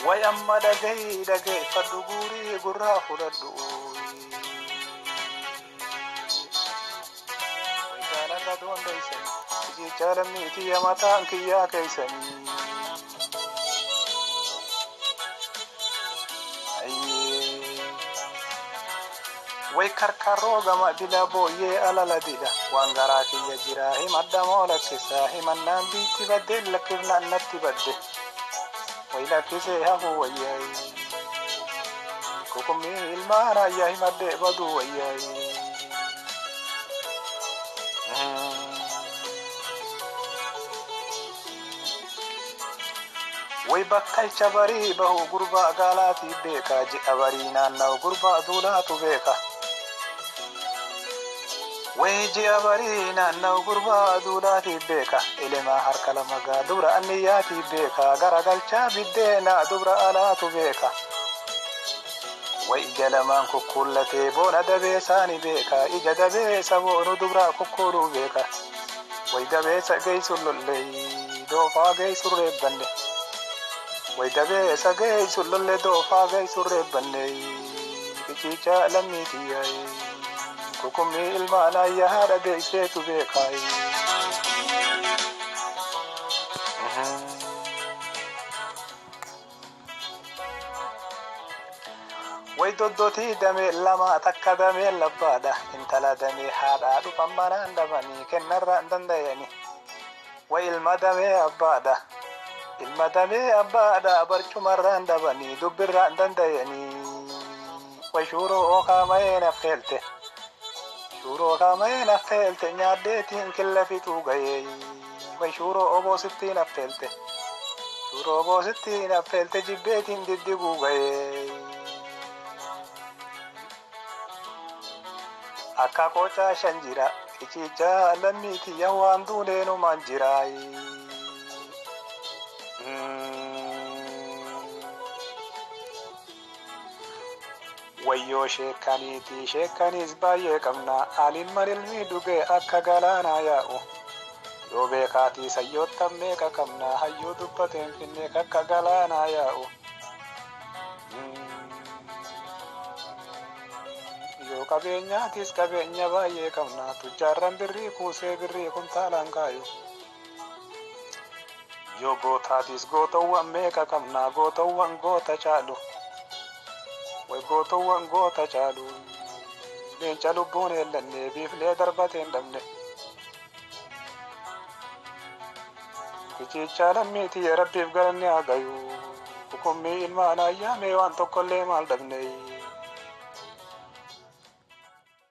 way amma dhagay fadhu guurii gurraa fudhadhu way jaalala doondaysan iji jaalamniiti yamataan kiyyaa keeysanii way karkaroo gama dila booyyee alala dida waan garaa kiyya jiraa himadha moolakkisaa himannaan biitti badde lakkifnaan natti badde way lakkisee hafuu wayyaay kukummii ilmaan ayyaa himadhee baduu wayyaay way bakkalcha barii bahu gurbaa gaalaatii beekaa ji'a barii naannawu gurbaa duulaatu beeka way ji'a barii naannawu gurbaa duulaatii beeka elemaa harka lamagaa dubra anniyyaatii beeka garagalchaa biddeenaa dubra alaatu beeka way ija lamaan kukkullatee boona dabeesaani beeka ija dabeesa boonu dubraa kukkuluu beeka way dabeesa geeysun lolley doofaa geeysun reebbanne way dabeesa geeysun lolle doofaa geeysun reebbanne kiciichaa lammiitiyyay kukummii ilmaan ayyaa haadha deeyseetu beekaay way doddotii damee lama takka damee labbaadha intala damee haadhaa dhufan manaan dhabanii kennarraan dandayani way ilma damee abbaadha ilma damee abbaadha barcumarraan dhabanii dubbirraan dandayanii way shuuroo ookamayeen affeelte shuro kameen affeelte nyaaddeetiin killa fixuu gayee way shuro oboosittiin affeelte shuro oboosittiin affeelte jibbeetiin diddiguu gayee akka qocaa shan jira iciichaa lammiitiyya waan duuneenumaan jiraay wayyoo sheekaniiti sheekaniis baay'ee qabna aliin marilmii dhugee akka galaanaa yaa'u yoo beekaatii sayyoottan meeqa qabna hayyoo dubbateen finneek akka galaanaa yaa'u yoo qabeenyaatis qabeenya baay'ee qabna tujjaarran birrii kuusee birrii kuntaalaan kaayu yoo gootaatis gootawwan meeqa qabna gootawwan goota caalu way gootawwan goota caalu leenca lubbuun eellanne biiflee darbateen dhabne kiciichaa lammiitii rabbiif galanni hagayu hukummii ilmaan ayyaamee waan tokkollee maal dhabne